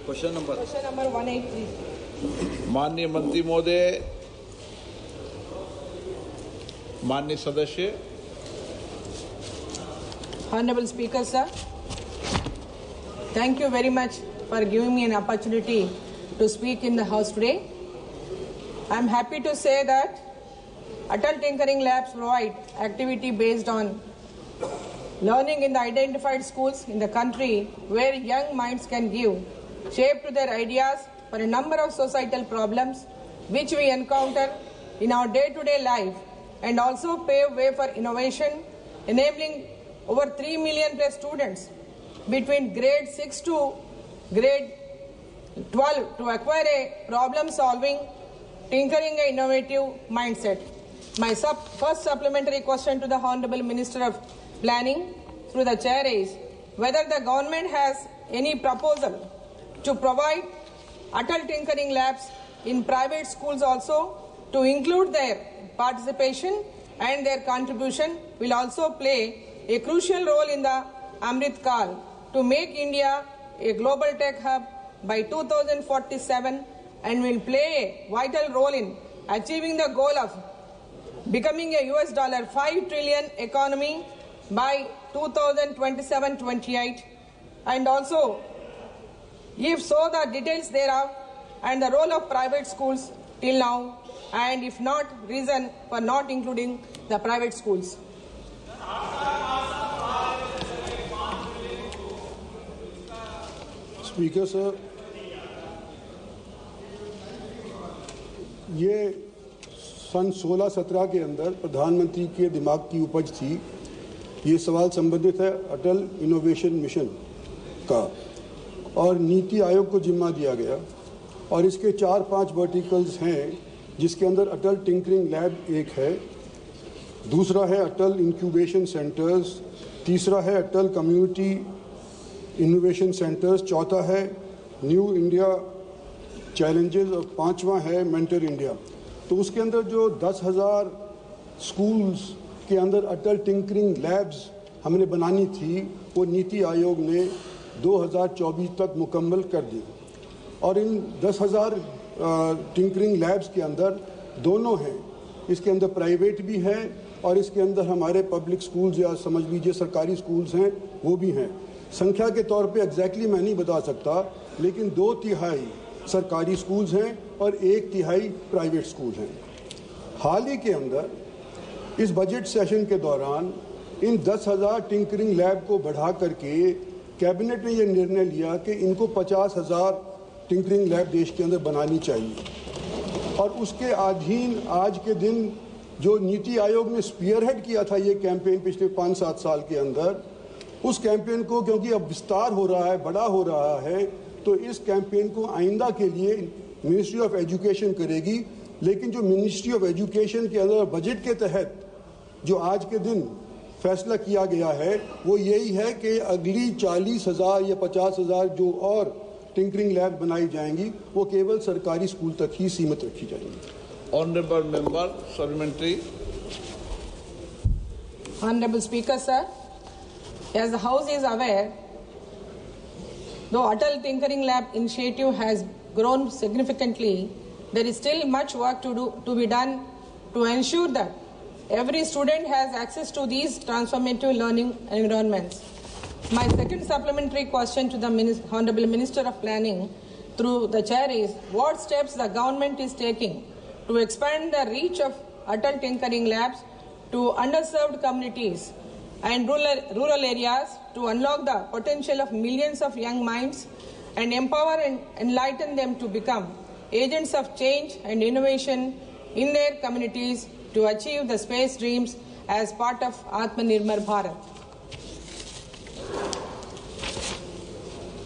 Question number 183। माननीय मंत्री महोदय, माननीय सदस्य। Honorable Speaker, sir, thank you very much for giving me an opportunity to speak in the House today. I am happy to say that Atal Tinkering Labs provide activity based on learning in the identified schools in the country where young minds can give shape to their ideas for a number of societal problems which we encounter in our day-to-day life, and also pave way for innovation, enabling over 3 million plus students between grade 6 to grade 12 to acquire a problem-solving, tinkering and innovative mindset. My first supplementary question to the Honorable Minister of Planning through the chair is whether the government has any proposal to provide Atal Tinkering Labs in private schools also, to include their participation and their contribution will also play a crucial role in the Amrit Kal to make India a global tech hub by 2047, and will play a vital role in achieving the goal of becoming a $5 trillion economy by 2027-28, and also if so the details thereof and the role of private schools till now, and if not, reason for not including the private schools. Speaker sir, ये सन 16-17 के अंदर प्रधानमंत्री के दिमाग की उपज थी। ये सवाल संबंधित है अटल इनोवेशन मिशन का, और नीति आयोग को जिम्मा दिया गया, और इसके 4-5 वर्टिकल्स हैं, जिसके अंदर अटल टिंकरिंग लैब एक है, दूसरा है अटल इंक्यूबेशन सेंटर्स, तीसरा है अटल कम्युनिटी इनोवेशन सेंटर्स, चौथा है न्यू इंडिया चैलेंजेस, और पांचवा है मेंटर इंडिया। तो उसके अंदर जो 10,000 स्कूल्स के अंदर अटल टिंकरिंग लैब्स हमने बनानी थी, वो नीति आयोग ने 2024 तक मुकम्मल कर दी। और इन 10,000 टिंकरिंग लैब्स के अंदर दोनों हैं, इसके अंदर प्राइवेट भी हैं और इसके अंदर हमारे पब्लिक स्कूल्स या समझ लीजिए सरकारी स्कूल्स हैं, वो भी हैं। संख्या के तौर पे एग्जैक्टली मैं नहीं बता सकता, लेकिन 2/3 सरकारी स्कूल्स हैं और 1/3 प्राइवेट स्कूल हैं। हाल ही के अंदर इस बजट सेशन के दौरान इन 10,000 टिंकरिंग लैब को बढ़ा करके कैबिनेट ने यह निर्णय लिया कि इनको 50,000 टिंकरिंग लैब देश के अंदर बनानी चाहिए। और उसके अधीन आज के दिन जो नीति आयोग ने स्पीयरहेड किया था ये कैंपेन पिछले 5-7 साल के अंदर, उस कैंपेन को क्योंकि अब विस्तार हो रहा है, बड़ा हो रहा है, तो इस कैंपेन को आइंदा के लिए मिनिस्ट्री ऑफ एजुकेशन करेगी। लेकिन जो मिनिस्ट्री ऑफ एजुकेशन के अंदर बजट के तहत जो आज के दिन फैसला किया गया है, वो यही है कि अगली 40,000 या 50,000 जो और टिंकरिंग लैब बनाई जाएंगी, वो केवल सरकारी स्कूल तक ही सीमित रखी जाएंगी। Honourable member supplementary. Honorable Speaker, sir, as the House is aware, though Atal Tinkering Lab initiative has grown significantly, there is still much work to be done to ensure that every student has access to these transformative learning environments. My second supplementary question to the Honorable Minister of Planning through the chair is what steps the government is taking to expand the reach of Atal Tinkering Labs to underserved communities and rural areas to unlock the potential of millions of young minds and empower and enlighten them to become agents of change and innovation in their communities to achieve the space dreams as part of Atmanirbhar Bharat.